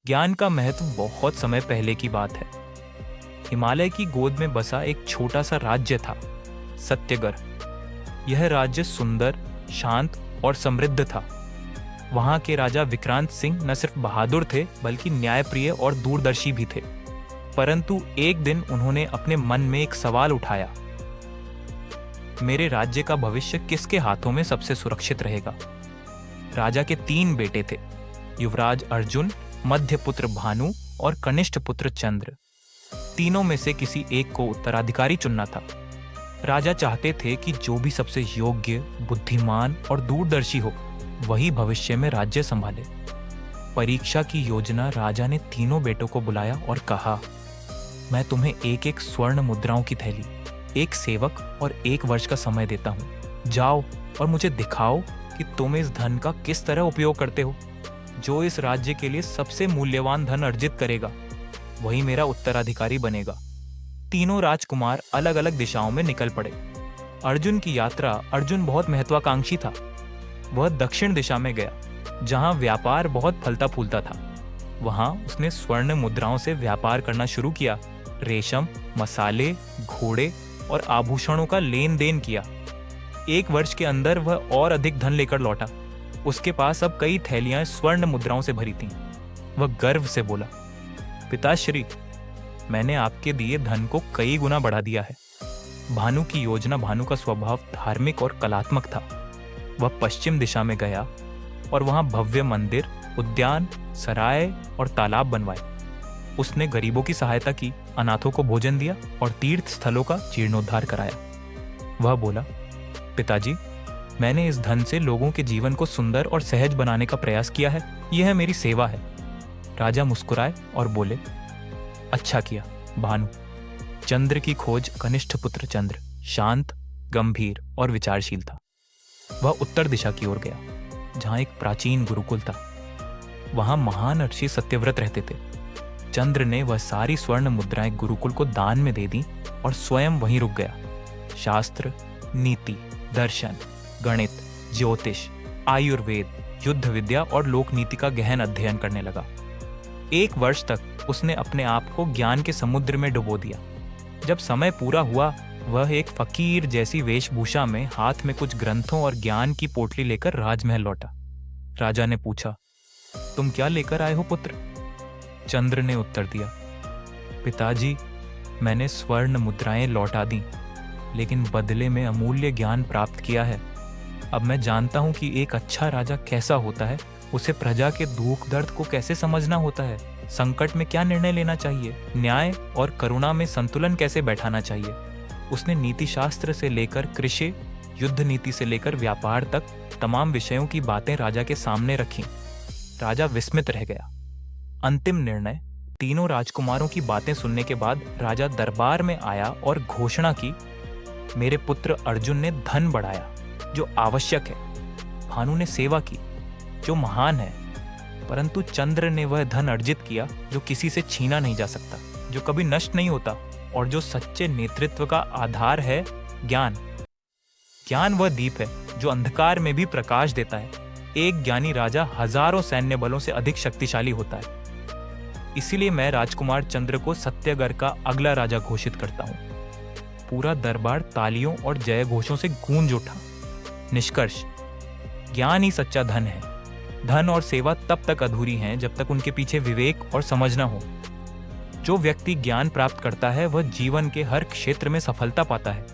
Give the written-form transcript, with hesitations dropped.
ज्ञान का महत्व बहुत समय पहले की बात है। हिमालय की गोद में बसा एक छोटा सा राज्य था, सत्यगढ़। यह राज्य सुंदर, शांत और समृद्ध था। वहां के राजा विक्रांत सिंह न सिर्फ बहादुर थे बल्कि न्यायप्रिय और दूरदर्शी भी थे। परंतु एक दिन उन्होंने अपने मन में एक सवाल उठाया, मेरे राज्य का भविष्य किसके हाथों में सबसे सुरक्षित रहेगा? राजा के 3 बेटे थे, युवराज अर्जुन, मध्य पुत्र भानु और कनिष्ठ पुत्र चंद्र। तीनों में से किसी एक को उत्तराधिकारी चुनना था। राजा चाहते थे कि जो भी सबसे योग्य, बुद्धिमान और दूरदर्शी हो वही भविष्य में राज्य संभाले। परीक्षा की योजना राजा ने तीनों बेटों को बुलाया और कहा, मैं तुम्हें एक एक स्वर्ण मुद्राओं की थैली, एक सेवक और 1 वर्ष का समय देता हूं। जाओ और मुझे दिखाओ कि तुम इस धन का किस तरह उपयोग करते हो। जो इस राज्य के लिए सबसे मूल्यवान धन अर्जित करेगा वही मेरा उत्तराधिकारी बनेगा। तीनों राजकुमार अलग अलग दिशाओं में निकल पड़े। अर्जुन बहुत महत्वाकांक्षी था। वह दक्षिण दिशा में गया, जहां व्यापार बहुत फलता फूलता था। वहां उसने स्वर्ण मुद्राओं से व्यापार करना शुरू किया। रेशम, मसाले, घोड़े और आभूषणों का लेन देन किया। 1 वर्ष के अंदर वह और अधिक धन लेकर लौटा। उसके पास अब कई थैलियां स्वर्ण मुद्राओं से भरी थीं। वह गर्व से बोला, पिताश्री, मैंने आपके दिए धन को कई गुना बढ़ा दिया है। भानु का स्वभाव धार्मिक और कलात्मक था। वह पश्चिम दिशा में गया और वहां भव्य मंदिर, उद्यान, सराय और तालाब बनवाए। उसने गरीबों की सहायता की, अनाथों को भोजन दिया और तीर्थ स्थलों का जीर्णोद्धार कराया। वह बोला, पिताजी, मैंने इस धन से लोगों के जीवन को सुंदर और सहज बनाने का प्रयास किया है। यह मेरी सेवा है। राजा मुस्कुराए और बोले, अच्छा किया भानु। चंद्र की खोज कनिष्ठ पुत्र चंद्र शांत, गंभीर और विचारशील था। वह उत्तर दिशा की ओर गया, जहां एक प्राचीन गुरुकुल था। वहां महान ऋषि सत्यव्रत रहते थे। चंद्र ने वह सारी स्वर्ण मुद्राएं गुरुकुल को दान में दे दी और स्वयं वहीं रुक गया। शास्त्र, नीति, दर्शन, गणित, ज्योतिष, आयुर्वेद, युद्ध विद्या और लोक नीति का गहन अध्ययन करने लगा। 1 वर्ष तक उसने अपने आप को ज्ञान के समुद्र में डुबो दिया। जब समय पूरा हुआ, वह एक फकीर जैसी वेशभूषा में हाथ में कुछ ग्रंथों और ज्ञान की पोटली लेकर राजमहल लौटा। राजा ने पूछा, तुम क्या लेकर आए हो पुत्र? चंद्र ने उत्तर दिया, पिताजी, मैंने स्वर्ण मुद्राएं लौटा दी, लेकिन बदले में अमूल्य ज्ञान प्राप्त किया है। अब मैं जानता हूं कि एक अच्छा राजा कैसा होता है, उसे प्रजा के दुख दर्द को कैसे समझना होता है, संकट में क्या निर्णय लेना चाहिए, न्याय और करुणा में संतुलन कैसे बैठाना चाहिए। उसने नीति शास्त्र से लेकर कृषि, युद्ध नीति से लेकर व्यापार तक तमाम विषयों की बातें राजा के सामने रखीं। राजा विस्मित रह गया। अंतिम निर्णय, तीनों राजकुमारों की बातें सुनने के बाद राजा दरबार में आया और घोषणा की, मेरे पुत्र अर्जुन ने धन बढ़ाया जो आवश्यक है, भानु ने सेवा की जो महान है, परंतु चंद्र ने वह धन अर्जित किया जो किसी से छीना नहीं जा सकता, जो कभी नष्ट नहीं होता और जो सच्चे नेतृत्व का आधार है। ज्ञान वह दीप है जो अंधकार में भी प्रकाश देता है। एक ज्ञानी राजा हजारों सैन्य बलों से अधिक शक्तिशाली होता है। इसीलिए मैं राजकुमार चंद्र को सत्यगढ़ का अगला राजा घोषित करता हूं। पूरा दरबार तालियों और जय घोषों से गूंज उठा। निष्कर्ष, ज्ञान ही सच्चा धन है। धन और सेवा तब तक अधूरी हैं जब तक उनके पीछे विवेक और समझ न हो। जो व्यक्ति ज्ञान प्राप्त करता है वह जीवन के हर क्षेत्र में सफलता पाता है।